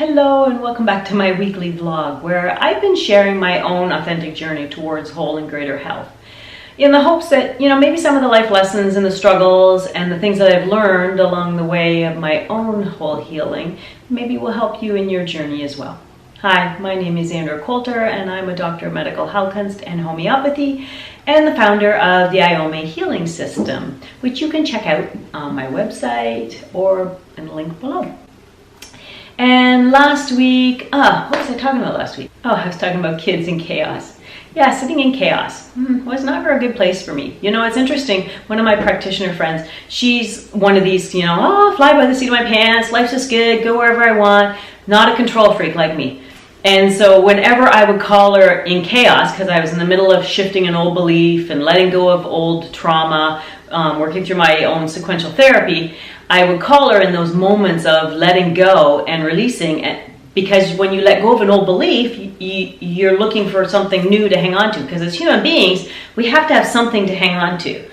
Hello and welcome back to my weekly vlog where I've been sharing my own authentic journey towards whole and greater health in the hopes that, maybe some of the life lessons and the struggles and the things that I've learned along the way of my own whole healing maybe will help you in your journey as well. Hi, my name is Andrea Coulter and I'm a doctor of medical healthcare and homeopathy and the founder of the Iome Healing System, which you can check out on my website or in the link below. And last week, what was I talking about last week? Oh, I was talking about kids in chaos. Yeah, sitting in chaos was not a very good place for me. It's interesting. One of my practitioner friends, she's one of these, fly by the seat of my pants, life's just good, go wherever I want, not a control freak like me. And so whenever I would call her in chaos, because I was in the middle of shifting an old belief and letting go of old trauma, working through my own sequential therapy, I would call her in those moments of letting go and releasing, because when you let go of an old belief, you're looking for something new to hang on to, because as human beings, we have to have something to hang on to.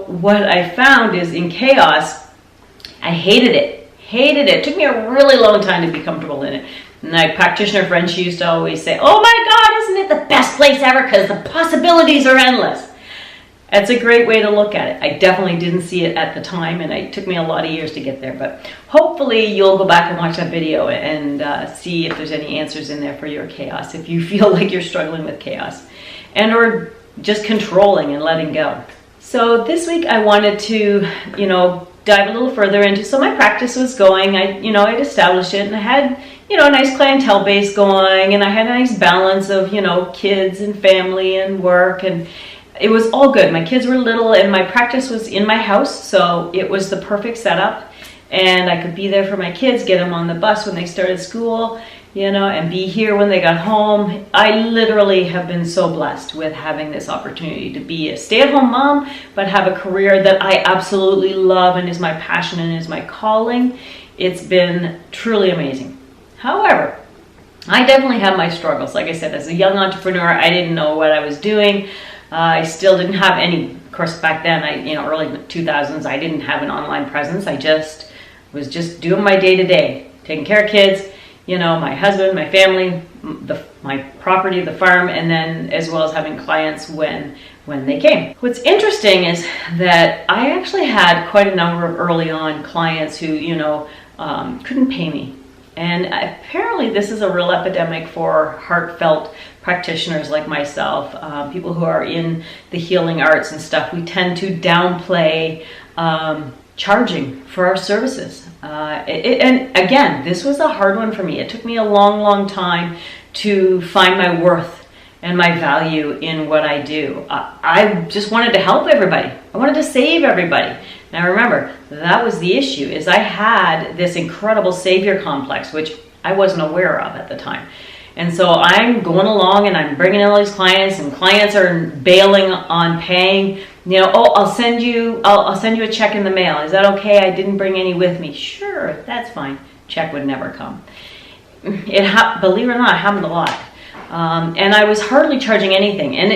What I found is in chaos, I hated it. It took me a really long time to be comfortable in it. And my practitioner friend, she used to always say, "Oh my God, isn't it the best place ever? Because the possibilities are endless." That's a great way to look at it. I definitely didn't see it at the time, and it took me a lot of years to get there. But hopefully you'll go back and watch that video and see if there's any answers in there for your chaos, if you feel like you're struggling with chaos and or just controlling and letting go. So this week I wanted to, dive a little further into, so my practice was going, I'd established it, and I had, a nice clientele base going, and I had a nice balance of, kids and family and work, and it was all good. My kids were little and my practice was in my house, so it was the perfect setup, and I could be there for my kids, get them on the bus when they started school, and be here when they got home. I literally have been so blessed with having this opportunity to be a stay-at-home mom, but have a career that I absolutely love and is my passion and is my calling. It's been truly amazing. However, I definitely have my struggles. Like I said, as a young entrepreneur, I didn't know what I was doing. I still didn't have any, of course, back then, early 2000s, I didn't have an online presence. I was just doing my day-to-day, taking care of kids, my husband, my family, my property, the farm, and then as well as having clients when they came. What's interesting is that I actually had quite a number of early on clients who, couldn't pay me. And apparently this is a real epidemic for heartfelt practitioners like myself, people who are in the healing arts and stuff. We tend to downplay charging for our services. And again, this was a hard one for me. It took me a long, long time to find my worth and my value in what I do. I just wanted to help everybody. I wanted to save everybody. Now remember, that was the issue, is I had this incredible savior complex, which I wasn't aware of at the time. And so I'm going along and I'm bringing in all these clients, and clients are bailing on paying. "Oh, I'll send you a check in the mail. Is that okay? I didn't bring any with me." Sure, that's fine. Check would never come. Believe it or not, it happened a lot. And I was hardly charging anything. And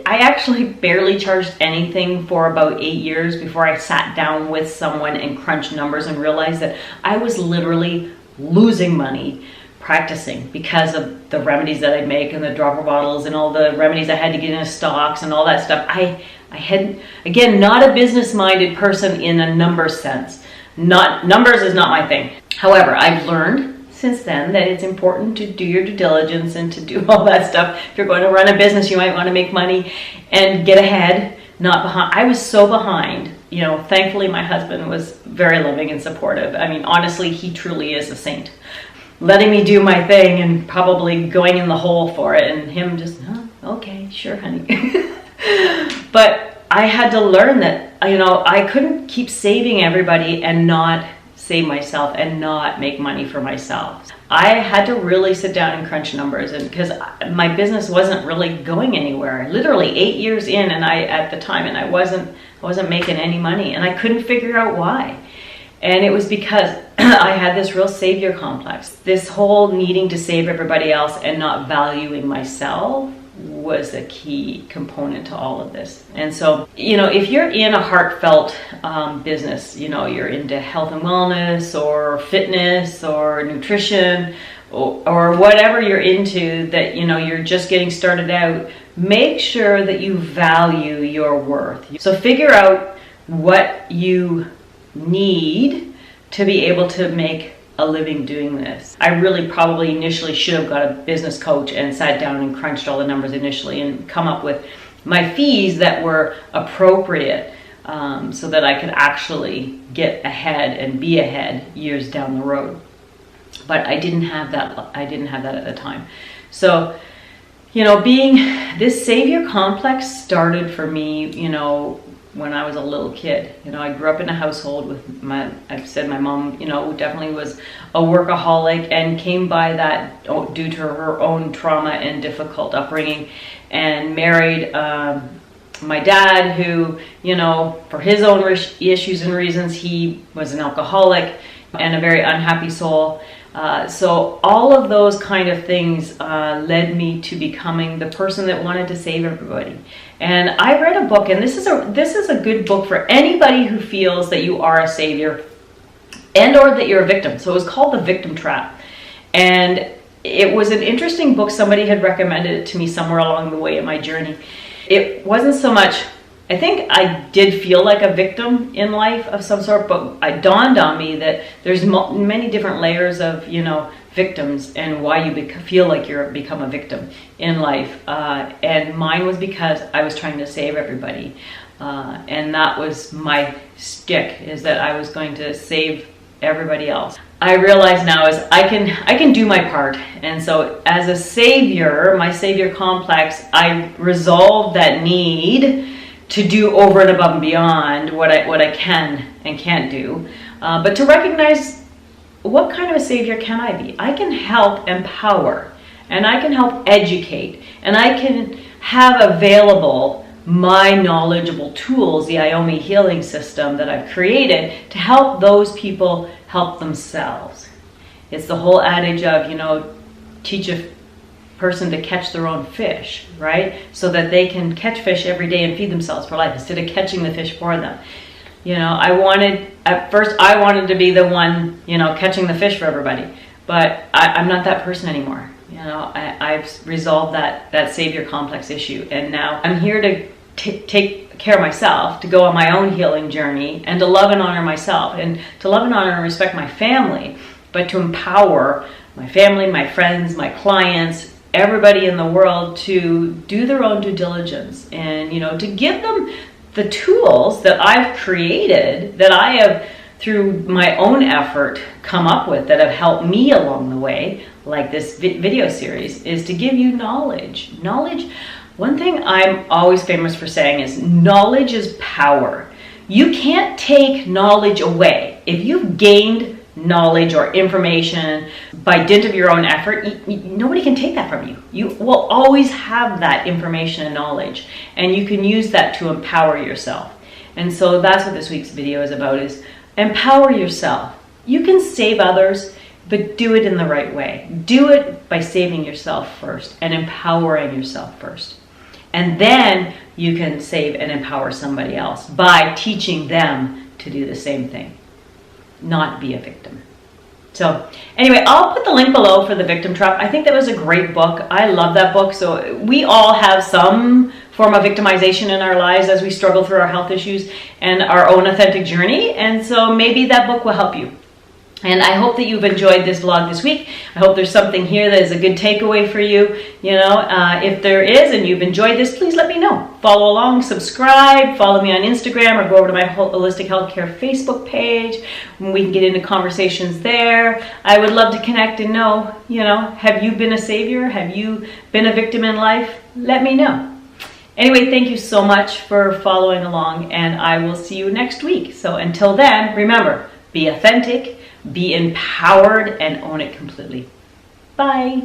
I actually barely charged anything for about 8 years before I sat down with someone and crunched numbers and realized that I was literally losing money practicing because of the remedies that I'd make and the dropper bottles and all the remedies I had to get into stocks and all that stuff. I had, again, not a business-minded person in a number sense. Numbers is not my thing. However, I've learned since then that it's important to do your due diligence and to do all that stuff. If you're going to run a business, you might want to make money and get ahead, not behind. I was so behind. Thankfully my husband was very loving and supportive. Honestly, he truly is a saint. Letting me do my thing and probably going in the hole for it, and him just, okay, sure, honey. But I had to learn that, I couldn't keep saving everybody and not save myself and not make money for myself. I had to really sit down and crunch numbers, and because my business wasn't really going anywhere. Literally 8 years in, and at the time, and I wasn't making any money, and I couldn't figure out why. And it was because I had this real savior complex, this whole needing to save everybody else and not valuing myself was a key component to all of this. And so, you know, if you're in a heartfelt business, you know, you're into health and wellness or fitness or nutrition or whatever you're into, that, you know, you're just getting started out, make sure that you value your worth. So figure out what you need to be able to make a living doing this. I really probably initially should have got a business coach and sat down and crunched all the numbers initially and come up with my fees that were appropriate, so that I could actually get ahead and be ahead years down the road. But I didn't have that. I didn't have that at the time. So, you know, being this savior complex started for me, you know, when I was a little kid. You know, I grew up in a household with I've said my mom, you know, definitely was a workaholic and came by that due to her own trauma and difficult upbringing, and married my dad, who, you know, for his own issues and reasons, he was an alcoholic and a very unhappy soul. So all of those kind of things led me to becoming the person that wanted to save everybody. And I read a book, and this is a good book for anybody who feels that you are a savior and or that you're a victim. So it was called The Victim Trap. And it was an interesting book. Somebody had recommended it to me somewhere along the way in my journey. It wasn't so much, I think I did feel like a victim in life of some sort, but it dawned on me that there's many different layers of, you know, victims and why you feel like you're become a victim in life. And mine was because I was trying to save everybody. And that was my stick, is that I was going to save everybody else. I realize now is I can do my part. And so as a savior, my savior complex, I resolved that need to do over and above and beyond what I can and can't do, but to recognize, what kind of a savior can I be? I can help empower, and I can help educate, and I can have available my knowledgeable tools, the IOMI healing system that I've created, to help those people help themselves. It's the whole adage of, you know, teach a person to catch their own fish, right? So that they can catch fish every day and feed themselves for life instead of catching the fish for them. You know, at first I wanted to be the one, you know, catching the fish for everybody, but I'm not that person anymore. You know, I've resolved that savior complex issue, and now I'm here to take care of myself, to go on my own healing journey, and to love and honor myself, and to love and honor and respect my family, but to empower my family, my friends, my clients, everybody in the world to do their own due diligence, and, you know, to give them the tools that I've created, that I have through my own effort come up with, that have helped me along the way, like this video series, is to give you knowledge. One thing I'm always famous for saying is knowledge is power. You can't take knowledge away. If you've gained knowledge or information by dint of your own effort, nobody can take that from you. You will always have that information and knowledge, and you can use that to empower yourself. And so that's what this week's video is about, is empower yourself. You can save others, but do it in the right way. Do it by saving yourself first and empowering yourself first. And then you can save and empower somebody else by teaching them to do the same thing. Not be a victim. So anyway, I'll put the link below for The Victim Trap. I think that was a great book. I love that book. So we all have some form of victimization in our lives as we struggle through our health issues and our own authentic journey. And so maybe that book will help you. And I hope that you've enjoyed this vlog this week. I hope there's something here that is a good takeaway for you. You know, if there is and you've enjoyed this, please let me know. Follow along, subscribe, follow me on Instagram, or go over to my Holistic Healthcare Facebook page. We can get into conversations there. I would love to connect and know, you know, have you been a savior? Have you been a victim in life? Let me know. Anyway, thank you so much for following along, and I will see you next week. So until then, remember, be authentic, be empowered, and own it completely. Bye.